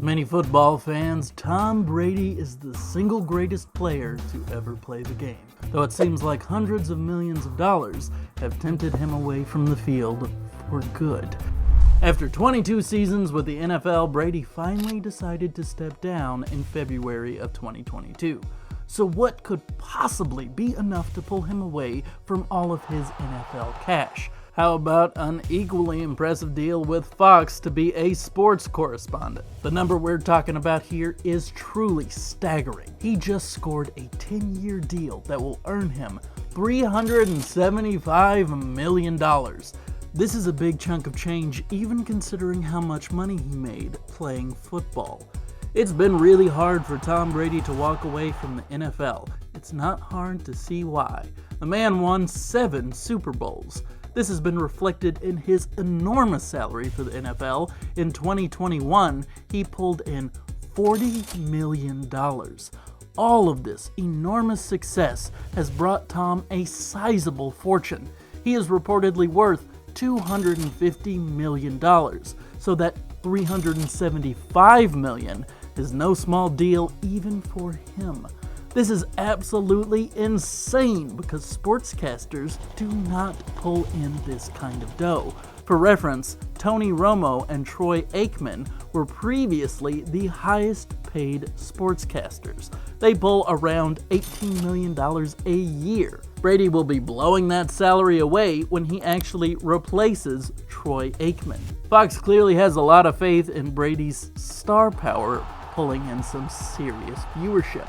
To many football fans, Tom Brady is the single greatest player to ever play the game, though it seems like hundreds of millions of dollars have tempted him away from the field for good. After 22 seasons with the NFL, Brady finally decided to step down in February of 2022. So what could possibly be enough to pull him away from all of his NFL cash? How about an equally impressive deal with Fox to be a sports correspondent? The number we're talking about here is truly staggering. He just scored a 10-year deal that will earn him $375 million. This is a big chunk of change, even considering how much money he made playing football. It's been really hard for Tom Brady to walk away from the NFL. It's not hard to see why. The man won 7 Super Bowls. This has been reflected in his enormous salary for the NFL. In 2021, he pulled in $40 million. All of this enormous success has brought Tom a sizable fortune. He is reportedly worth $250 million, so that $375 million is no small deal even for him. This is absolutely insane because sportscasters do not pull in this kind of dough. For reference, Tony Romo and Troy Aikman were previously the highest paid sportscasters. They pull around $18 million a year. Brady will be blowing that salary away when he actually replaces Troy Aikman. Fox clearly has a lot of faith in Brady's star power pulling in some serious viewership.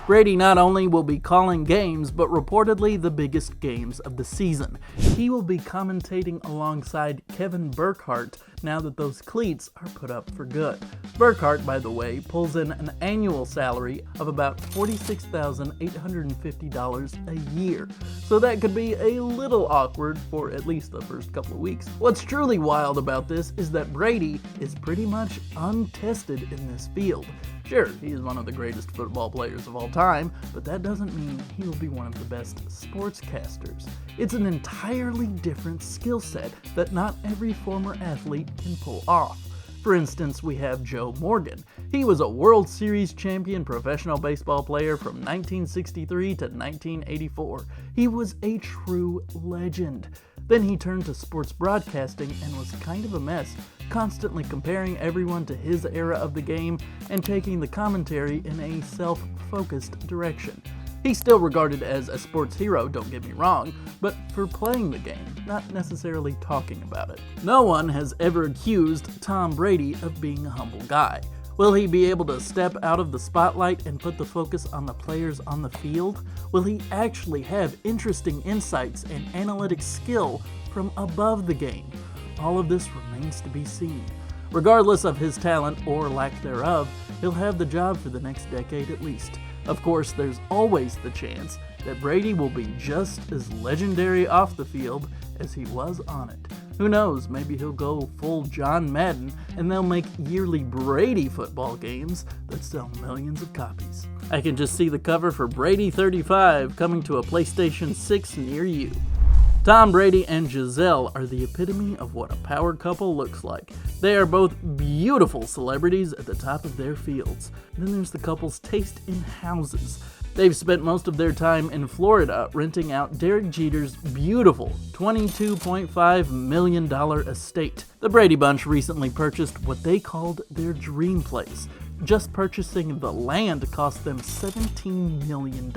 Brady not only will be calling games, but reportedly the biggest games of the season. He will be commentating alongside Kevin Burkhardt now that those cleats are put up for good. Burkhardt, by the way, pulls in an annual salary of about $46,850 a year, so that could be a little awkward for at least the first couple of weeks. What's truly wild about this is that Brady is pretty much untested in this field. Sure, he is one of the greatest football players of all time, but that doesn't mean he will be one of the best sportscasters. It's an entirely different skill set that not every former athlete can pull off. For instance, we have Joe Morgan. He was a World Series champion professional baseball player from 1963 to 1984. He was a true legend. Then he turned to sports broadcasting and was kind of a mess, constantly comparing everyone to his era of the game and taking the commentary in a self-focused direction. He's still regarded as a sports hero, don't get me wrong, but for playing the game, not necessarily talking about it. No one has ever accused Tom Brady of being a humble guy. Will he be able to step out of the spotlight and put the focus on the players on the field? Will he actually have interesting insights and analytic skill from above the game? All of this remains to be seen. Regardless of his talent or lack thereof, he'll have the job for the next decade at least. Of course, there's always the chance that Brady will be just as legendary off the field as he was on it. Who knows, maybe he'll go full John Madden and they'll make yearly Brady football games that sell millions of copies. I can just see the cover for Brady 35 coming to a PlayStation 6 near you. Tom Brady and Giselle are the epitome of what a power couple looks like. They are both beautiful celebrities at the top of their fields. Then there's the couple's taste in houses. They've spent most of their time in Florida renting out Derek Jeter's beautiful $22.5 million estate. The Brady Bunch recently purchased what they called their dream place. Just purchasing the land cost them $17 million.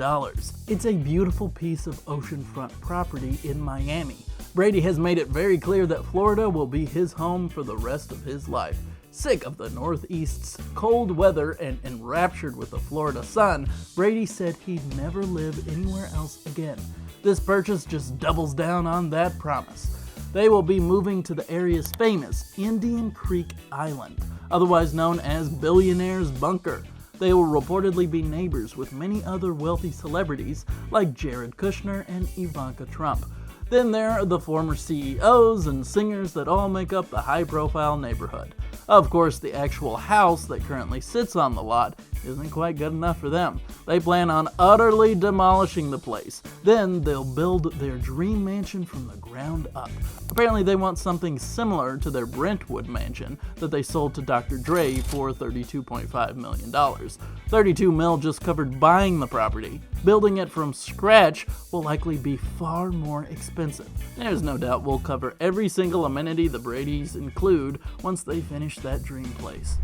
It's a beautiful piece of oceanfront property in Miami. Brady has made it very clear that Florida will be his home for the rest of his life. Sick of the Northeast's cold weather and enraptured with the Florida sun, Brady said he'd never live anywhere else again. This purchase just doubles down on that promise. They will be moving to the area's famous Indian Creek Island, otherwise known as Billionaire's Bunker. They will reportedly be neighbors with many other wealthy celebrities like Jared Kushner and Ivanka Trump. Then there are the former CEOs and singers that all make up the high-profile neighborhood. Of course, the actual house that currently sits on the lot isn't quite good enough for them. They plan on utterly demolishing the place. Then they'll build their dream mansion from the ground up. Apparently they want something similar to their Brentwood mansion that they sold to Dr. Dre for $32.5 million. $32 million just covered buying the property. Building it from scratch will likely be far more expensive. There's no doubt we'll cover every single amenity the Bradys include once they finish that dream place.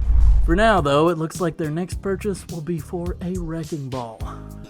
For now, though, it looks like their next purchase will be for a wrecking ball.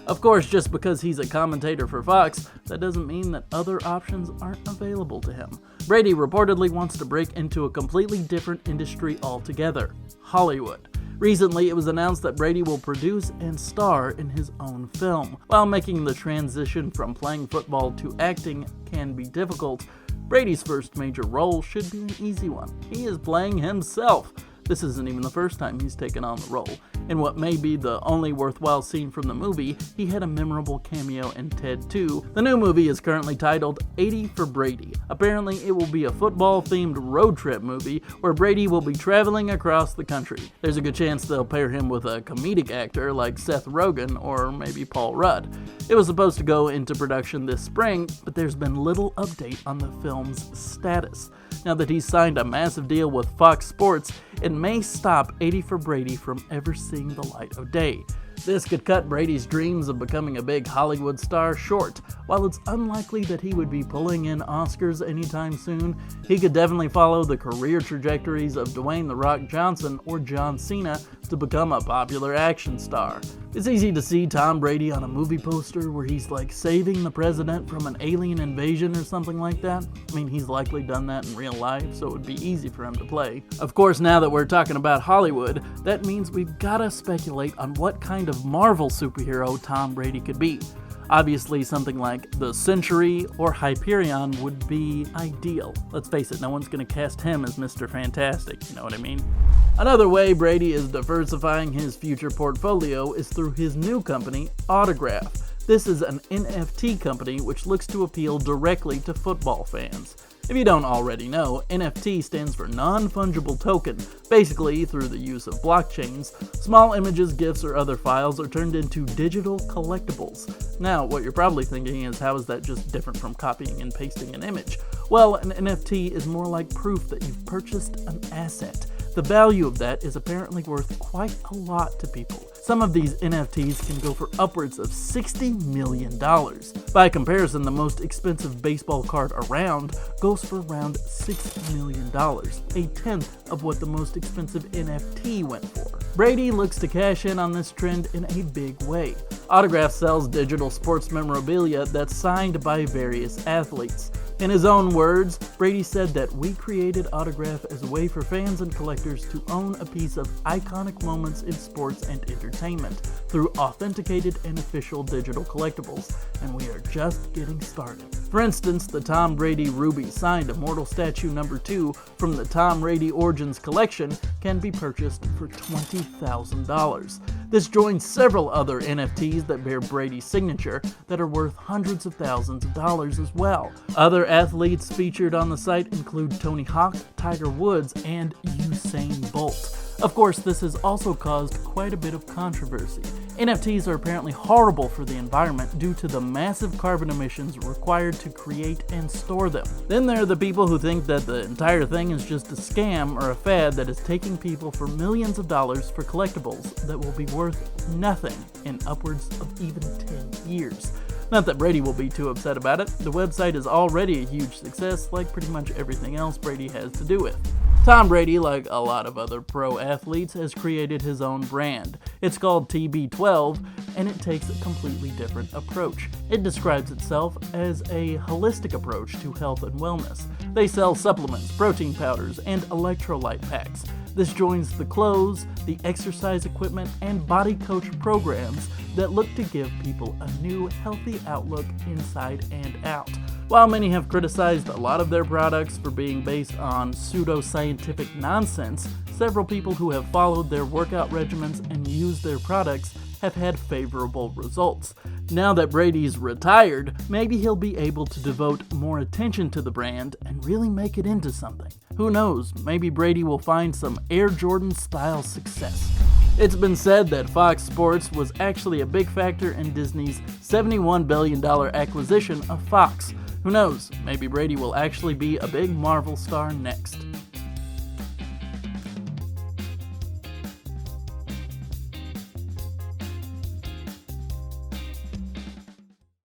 Of course, just because he's a commentator for Fox, that doesn't mean that other options aren't available to him. Brady reportedly wants to break into a completely different industry altogether: Hollywood. Recently, it was announced that Brady will produce and star in his own film. While making the transition from playing football to acting can be difficult, Brady's first major role should be an easy one. He is playing himself. This isn't even the first time he's taken on the role. In what may be the only worthwhile scene from the movie, he had a memorable cameo in Ted 2. The new movie is currently titled 80 for Brady. Apparently, it will be a football-themed road trip movie where Brady will be traveling across the country. There's a good chance they'll pair him with a comedic actor like Seth Rogen or maybe Paul Rudd. It was supposed to go into production this spring, but there's been little update on the film's status. Now that he's signed a massive deal with Fox Sports, it may stop 80 for Brady from ever seeing the light of day. This could cut Brady's dreams of becoming a big Hollywood star short. While it's unlikely that he would be pulling in Oscars anytime soon, he could definitely follow the career trajectories of Dwayne "The Rock" Johnson or John Cena to become a popular action star. It's easy to see Tom Brady on a movie poster where he's like saving the president from an alien invasion or something like that. I mean, he's likely done that in real life, so it would be easy for him to play. Of course, now that we're talking about Hollywood, that means we've gotta speculate on what kind of Marvel superhero Tom Brady could be. Obviously, something like the Century or Hyperion would be ideal. Let's face it, no one's going to cast him as Mr. Fantastic, you know what I mean? Another way Brady is diversifying his future portfolio is through his new company, Autograph. This is an NFT company which looks to appeal directly to football fans. If you don't already know, NFT stands for non-fungible token. Basically, through the use of blockchains, small images, GIFs, or other files are turned into digital collectibles. Now, what you're probably thinking is, how is that just different from copying and pasting an image? Well, an NFT is more like proof that you've purchased an asset. The value of that is apparently worth quite a lot to people. Some of these NFTs can go for upwards of $60 million. By comparison, the most expensive baseball card around goes for around $6 million, a tenth of what the most expensive NFT went for. Brady looks to cash in on this trend in a big way. Autograph sells digital sports memorabilia that's signed by various athletes. In his own words, Brady said that we created Autograph as a way for fans and collectors to own a piece of iconic moments in sports and entertainment through authenticated and official digital collectibles, and we are just getting started. For instance, the Tom Brady Ruby signed Immortal Statue number 2 from the Tom Brady Origins collection can be purchased for $20,000. This joins several other NFTs that bear Brady's signature that are worth hundreds of thousands of dollars as well. Other athletes featured on the site include Tony Hawk, Tiger Woods, and Usain Bolt. Of course, this has also caused quite a bit of controversy. NFTs are apparently horrible for the environment due to the massive carbon emissions required to create and store them. Then there are the people who think that the entire thing is just a scam or a fad that is taking people for millions of dollars for collectibles that will be worth nothing in upwards of even 10 years. Not that Brady will be too upset about it. The website is already a huge success, like pretty much everything else Brady has to do with. Tom Brady, like a lot of other pro athletes, has created his own brand. It's called TB12, and it takes a completely different approach. It describes itself as a holistic approach to health and wellness. They sell supplements, protein powders, and electrolyte packs. This joins the clothes, the exercise equipment, and body coach programs that look to give people a new, healthy outlook inside and out. While many have criticized a lot of their products for being based on pseudoscientific nonsense, several people who have followed their workout regimens and used their products have had favorable results. Now that Brady's retired, maybe he'll be able to devote more attention to the brand and really make it into something. Who knows, maybe Brady will find some Air Jordan-style success. It's been said that Fox Sports was actually a big factor in Disney's $71 billion acquisition of Fox. Who knows, maybe Brady will actually be a big Marvel star next.